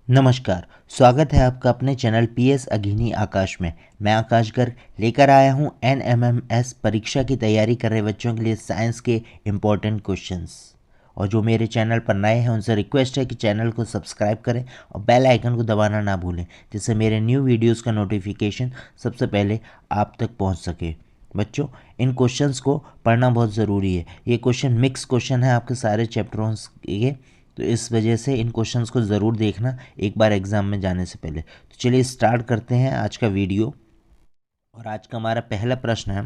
नमस्कार। स्वागत है आपका अपने चैनल पीएस अघिनी आकाश में। मैं आकाश गर्ग लेकर आया हूं एनएमएमएस परीक्षा की तैयारी कर रहे बच्चों के लिए साइंस के इम्पोर्टेंट क्वेश्चंस। और जो मेरे चैनल पर नए हैं उनसे रिक्वेस्ट है कि चैनल को सब्सक्राइब करें और बेल आइकन को दबाना ना भूलें, जिससे मेरे न्यू वीडियोस का नोटिफिकेशन सबसे पहले आप तक पहुंच सके। बच्चों, इन क्वेश्चंस को पढ़ना बहुत ज़रूरी है। ये क्वेश्चन मिक्स क्वेश्चन है आपके सारे चैप्टरों के, तो इस वजह से इन क्वेश्चंस को ज़रूर देखना एक बार एग्ज़ाम में जाने से पहले। तो चलिए स्टार्ट करते हैं आज का वीडियो। और आज का हमारा पहला प्रश्न है,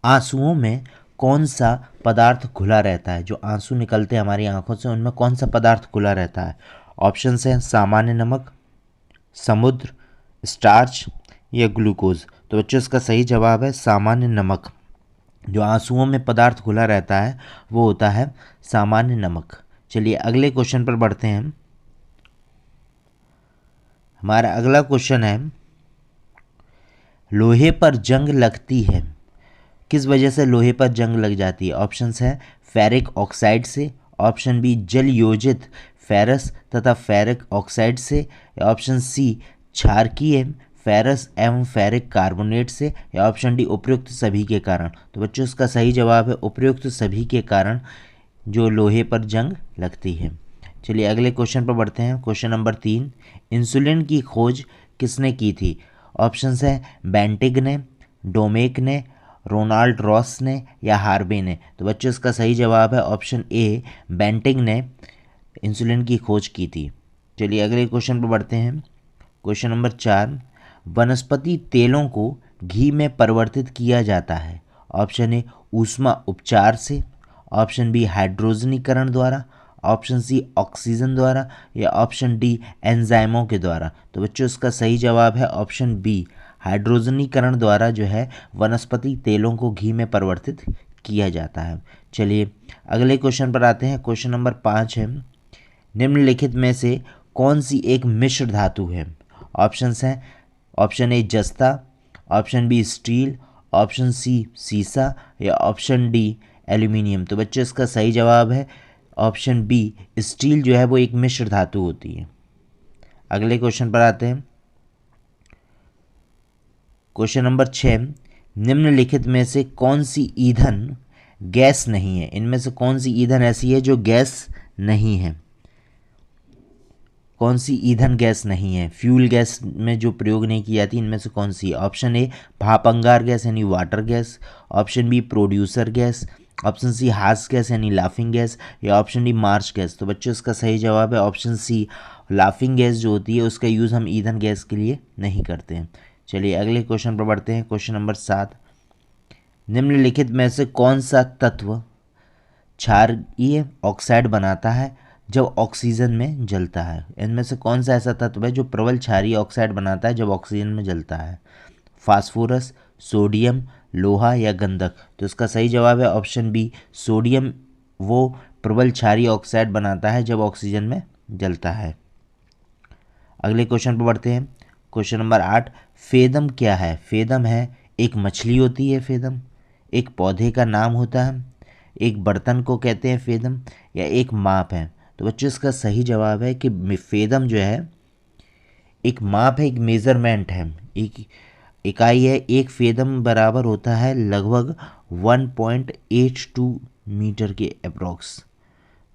आंसुओं में कौन सा पदार्थ खुला रहता है? जो आंसू निकलते हैं हमारी आंखों से, उनमें कौन सा पदार्थ खुला रहता है? ऑप्शंस हैं सामान्य नमक, समुद्र, स्टार्च या ग्लूकोज। तो बच्चों, इसका सही जवाब है सामान्य नमक। जो आंसुओं में पदार्थ खुला रहता है वो होता है सामान्य नमक। चलिए अगले क्वेश्चन पर बढ़ते हैं। हमारा अगला क्वेश्चन है, लोहे पर जंग लगती है, किस वजह से लोहे पर जंग लग जाती है? ऑप्शंस हैं फेरिक ऑक्साइड से, ऑप्शन बी जल योजित फेरस तथा फेरिक ऑक्साइड से, या ऑप्शन सी क्षारकीय फेरस एवं फेरिक कार्बोनेट से, या ऑप्शन डी उपयुक्त सभी के कारण। तो बच्चों, इसका सही जवाब है उपयुक्त सभी के कारण जो लोहे पर जंग लगती है। चलिए अगले क्वेश्चन पर बढ़ते हैं। क्वेश्चन नंबर 3, इंसुलिन की खोज किसने की थी? ऑप्शंस हैं बेंटिग ने, डोमेक ने, रोनाल्ड रॉस ने या हार्वे ने। तो बच्चों, इसका सही जवाब है ऑप्शन ए, बेंटिग ने इंसुलिन की खोज की थी। चलिए अगले क्वेश्चन पर बढ़ते हैं। क्वेश्चन नंबर 4, वनस्पति तेलों को घी में परिवर्तित किया जाता है। ऑप्शन ए ऊष्मा उपचार से, ऑप्शन बी हाइड्रोजनीकरण द्वारा, ऑप्शन सी ऑक्सीजन द्वारा, या ऑप्शन डी एंजाइमों के द्वारा। तो बच्चों, इसका सही जवाब है ऑप्शन बी, हाइड्रोजनीकरण द्वारा जो है वनस्पति तेलों को घी में परिवर्तित किया जाता है। चलिए अगले क्वेश्चन पर आते हैं। क्वेश्चन नंबर 5 है, निम्नलिखित में से कौन सी एक मिश्र धातु है? ऑप्शंस हैं ऑप्शन ए जस्ता, option B steel, option C सीसा, या ऑप्शन डी एल्यूमिनियम। तो बच्चों, इसका सही जवाब है ऑप्शन बी, स्टील जो है वो एक मिश्र धातु होती है। अगले क्वेश्चन पर आते हैं। क्वेश्चन नंबर 6, निम्नलिखित में से कौन सी ईंधन गैस नहीं है? इनमें से कौन सी ईंधन ऐसी है जो गैस नहीं है? कौन सी ईंधन गैस नहीं है, फ्यूल गैस में जो प्रयोग नहीं की जाती, इनमें से कौन सी है? ऑप्शन ए भाप अंगार गैस यानी water gas, option B producer gas, option C हास गैस यानी लाफिंग गैस, या ऑप्शन डी मार्च गैस। तो बच्चों, इसका सही जवाब है ऑप्शन सी, लाफिंग गैस जो होती है उसका यूज़ हम ईंधन गैस के लिए नहीं करते हैं। चलिए अगले क्वेश्चन पर बढ़ते हैं। क्वेश्चन नंबर 7, निम्नलिखित में से कौन सा तत्व क्षारीय ऑक्साइड बनाता है जब ऑक्सीजन में जलता है? इनमें से कौन सा ऐसा तत्व है जो प्रबल क्षारीय ऑक्साइड बनाता है जब ऑक्सीजन में जलता है? फास्फोरस, सोडियम, लोहा या गंधक। तो इसका सही जवाब है ऑप्शन बी, सोडियम वो प्रबल क्षारीय ऑक्साइड बनाता है जब ऑक्सीजन में जलता है। अगले क्वेश्चन पर बढ़ते हैं। क्वेश्चन नंबर 8, फेदम क्या है? फेदम है एक मछली होती है, फेदम एक पौधे का नाम होता है, एक बर्तन को कहते हैं फेदम, या एक माप है? तो बच्चों, इसका सही जवाब है कि फेदम जो है एक माप है, एक मेज़रमेंट है, एक इकाई है। एक फेदम बराबर होता है लगभग 1.82 मीटर के अप्रॉक्स।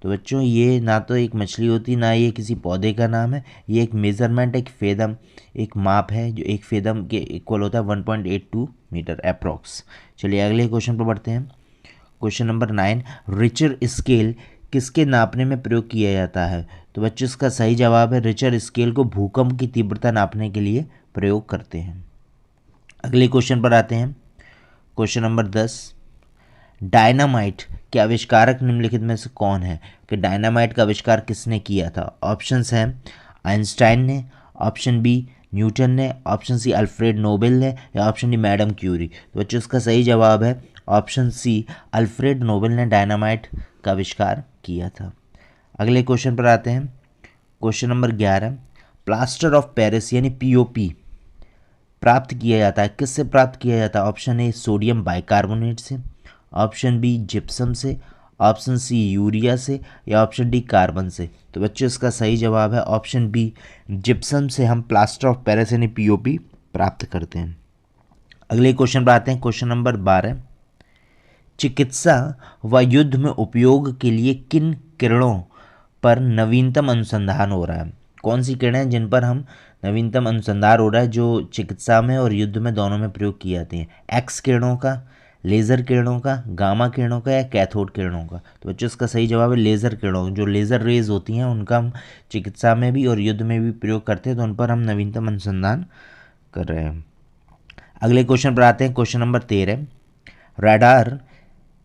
तो बच्चों, ये ना तो एक मछली होती ना ये किसी पौधे का नाम है, ये एक मेज़रमेंट, एक फेदम एक माप है जो एक फेदम के इक्वल होता है 1.82 मीटर अप्रॉक्स। चलिए अगले क्वेश्चन पर बढ़ते हैं। क्वेश्चन नंबर 9, रिचर स्केल किसके नापने में प्रयोग किया जाता है? तो बच्चों, इसका सही जवाब है रिचर स्केल को भूकंप की तीव्रता नापने के लिए प्रयोग करते हैं। अगले क्वेश्चन पर आते हैं। क्वेश्चन नंबर 10, डायनामाइट के आविष्कारक निम्नलिखित में से कौन है? कि डायनामाइट का आविष्कार किसने किया था? ऑप्शंस हैं आइंस्टाइन ने, ऑप्शन बी न्यूटन ने, ऑप्शन सी अल्फ्रेड नोबेल ने, या ऑप्शन डी मैडम क्यूरी। तो बच्चों, इसका सही जवाब है ऑप्शन सी, अल्फ्रेड नोबेल ने डायनामाइट का आविष्कार किया था। अगले क्वेश्चन पर आते हैं। Question number 11, plaster of Paris यानी पीओपी प्राप्त किया जाता है, किससे प्राप्त किया जाता है? ऑप्शन ए सोडियम बाइकार्बोनेट से, ऑप्शन बी जिप्सम से, ऑप्शन सी यूरिया से, या ऑप्शन डी कार्बन से। तो बच्चों इसका सही जवाब है ऑप्शन बी, जिप्सम से हम प्लास्टर ऑफ पेरिस यानी पीओपी प्राप्त करते हैं। अगले क्वेश्चन पर आते हैं, क्वेश्चन नंबर 12। चिकित्सा व युद्ध में उपयोग के लिए किन किरणों पर नवीनतम अनुसंधान हो रहा है? कौन सी किरणें हैं जिन पर हम नवीनतम अनुसंधान हो रहा है जो चिकित्सा में और युद्ध में दोनों में प्रयोग की जाती हैं? एक्स किरणों का, लेज़र किरणों का, गामा किरणों का, या कैथोड किरणों का? तो बच्चों इसका सही जवाब है लेज़र किरणों। जो लेज़र रेज होती हैं उनका हम चिकित्सा में भी और युद्ध में भी प्रयोग करते हैं, तो उन पर हम नवीनतम अनुसंधान कर रहे हैं। अगले क्वेश्चन पर आते हैं, क्वेश्चन नंबर 13। रडार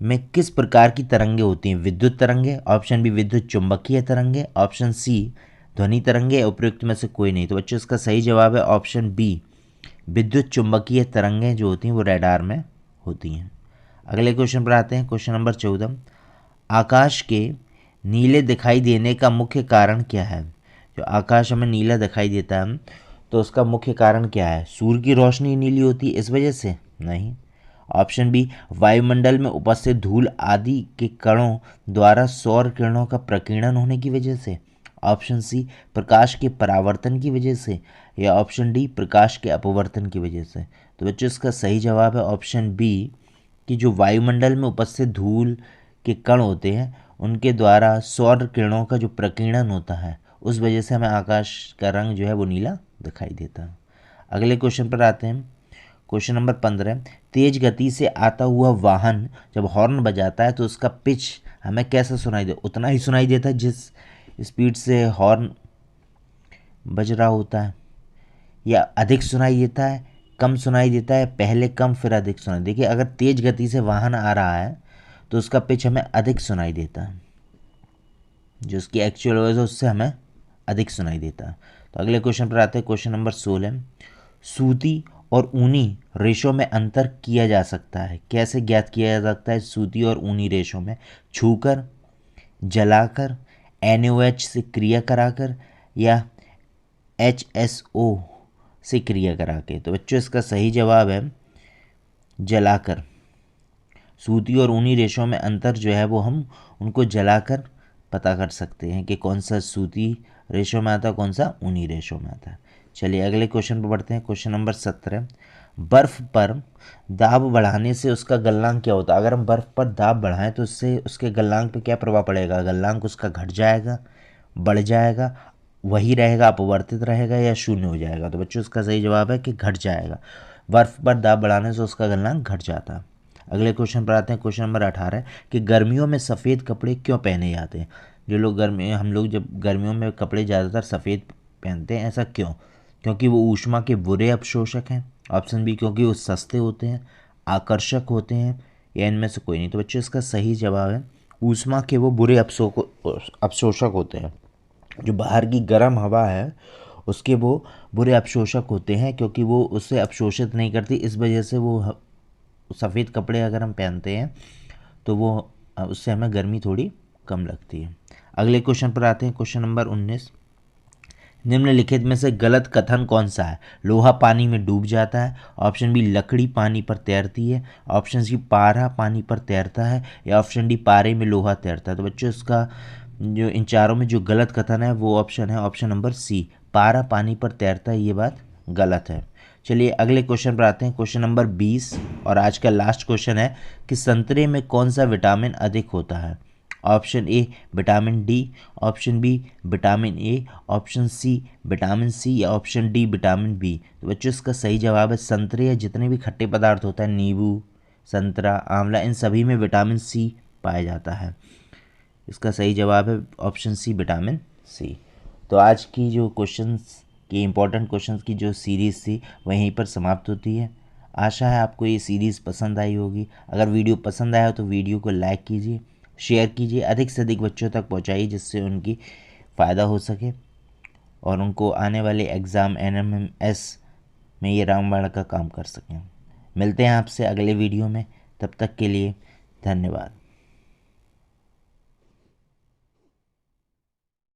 में किस प्रकार की तरंगे होती हैं? विद्युत तरंगे, ऑप्शन बी विद्युत चुंबकीय तरंगे, ऑप्शन सी ध्वनि तरंगे, उपयुक्त में से कोई नहीं। तो बच्चों इसका सही जवाब है ऑप्शन बी, विद्युत चुंबकीय तरंगें जो होती हैं वो रडार में होती हैं। अगले क्वेश्चन पर आते हैं, क्वेश्चन नंबर 14। आकाश के नीले दिखाई देने का मुख्य कारण क्या है? जो आकाश हमें नीला दिखाई देता है तो उसका मुख्य कारण क्या है? सूर्य की रोशनी नीली होती है इस वजह से? नहीं। ऑप्शन बी, वायुमंडल में उपस्थित धूल आदि के कणों द्वारा सौर किरणों का प्रकीर्णन होने की वजह से? ऑप्शन सी, प्रकाश के परावर्तन की वजह से? या ऑप्शन डी, प्रकाश के अपवर्तन की वजह से? तो बच्चों इसका सही जवाब है ऑप्शन बी, कि जो वायुमंडल में उपस्थित धूल के कण होते हैं उनके द्वारा सौर किरणों का जो प्रकीर्णन होता है उस वजह से हमें आकाश का रंग जो है वो नीला दिखाई देता है। अगले क्वेश्चन पर आते हैं, क्वेश्चन नंबर 15। तेज गति से आता हुआ वाहन जब हॉर्न बजाता है तो उसका पिच हमें कैसा सुनाई दे? उतना ही सुनाई देता है जिस स्पीड से हॉर्न बज रहा होता है, या अधिक सुनाई देता है, कम सुनाई देता है, पहले कम फिर अधिक सुनाई? देखिए अगर तेज गति से वाहन आ रहा है तो उसका पिच हमें अधिक सुनाई देता है, जो उसकी एक्चुअल वॉइस है उससे हमें अधिक सुनाई देता है। तो अगले क्वेश्चन पर आते हैं, क्वेश्चन नंबर 16। सूती और ऊनी रेशों में अंतर किया जा सकता है, कैसे ज्ञात किया जा सकता है सूती और ऊनी रेशों में? छूकर, जलाकर, NaOH से क्रिया कराकर, या HSO से क्रिया करा के? तो बच्चों इसका सही जवाब है जलाकर। सूती और ऊनी रेशों में अंतर जो है वो हम उनको जलाकर पता कर सकते हैं कि कौन सा सूती रेशों में आता है, कौन सा ऊनी रेशों में आता है। चलिए अगले क्वेश्चन पर बढ़ते हैं, क्वेश्चन नंबर 17। बर्फ़ पर दाब बढ़ाने से उसका गलनांक क्या होता है? अगर हम बर्फ़ पर दाब बढ़ाएं तो उससे उसके गलनांक पर क्या प्रभाव पड़ेगा? गलनांक उसका घट जाएगा, बढ़ जाएगा, वही रहेगा, अपवर्तित रहेगा, या शून्य हो जाएगा? तो बच्चों इसका सही जवाब है कि घट जाएगा। बर्फ़ पर दाब बढ़ाने से उसका गलनांक घट जाता है। अगले क्वेश्चन पर आते हैं, क्वेश्चन नंबर 18 कि गर्मियों में सफ़ेद कपड़े क्यों पहने जाते हैं? जो लोग हम लोग जब गर्मियों में कपड़े ज़्यादातर सफ़ेद पहनते हैं, ऐसा क्यों? क्योंकि वो ऊष्मा के बुरे अपशोषक हैं, ऑप्शन बी क्योंकि वो सस्ते होते हैं, आकर्षक होते हैं, या इनमें से कोई नहीं? तो बच्चों इसका सही जवाब है ऊष्मा के वो बुरे अपशोषक होते हैं। जो बाहर की गर्म हवा है उसके वो बुरे अपशोषक होते हैं, क्योंकि वो उससे अपशोषित नहीं करती, इस वजह से वो सफ़ेद कपड़े अगर हम पहनते हैं तो वो उससे हमें गर्मी थोड़ी कम लगती है। अगले क्वेश्चन पर आते हैं, क्वेश्चन नंबर 19। निम्नलिखित में से गलत कथन कौन सा है? लोहा पानी में डूब जाता है, ऑप्शन बी लकड़ी पानी पर तैरती है, ऑप्शन सी पारा पानी पर तैरता है, या ऑप्शन डी पारे में लोहा तैरता है? तो बच्चों इसका जो इन चारों में जो गलत कथन है वो ऑप्शन है ऑप्शन नंबर सी, पारा पानी पर तैरता है। ये बात गलत है। चलिए अगले क्वेश्चन पर आते हैं, क्वेश्चन नंबर 20 और आज का लास्ट क्वेश्चन है कि संतरे में कौन सा विटामिन अधिक होता है? Option A vitamin D, option B vitamin A, option C vitamin C, या ऑप्शन डी विटामिन बी? तो बच्चों इसका सही जवाब है संतरे या जितने भी खट्टे पदार्थ होता है, नींबू, संतरा, आंवला, इन सभी में विटामिन सी पाया जाता है। इसका सही जवाब है ऑप्शन सी विटामिन सी। तो आज की जो क्वेश्चंस की इम्पोर्टेंट क्वेश्चंस की जो सीरीज़ थी वहीं पर समाप्त होती है। आशा है आपको ये सीरीज़ पसंद आई होगी। अगर वीडियो पसंद आया हो तो वीडियो को लाइक कीजिए, शेयर कीजिए, अधिक से अधिक बच्चों तक पहुंचाइए जिससे उनकी फ़ायदा हो सके और उनको आने वाले एग्ज़ाम NMMS में ये रामबाण का काम कर सकें। मिलते हैं आपसे अगले वीडियो में, तब तक के लिए धन्यवाद।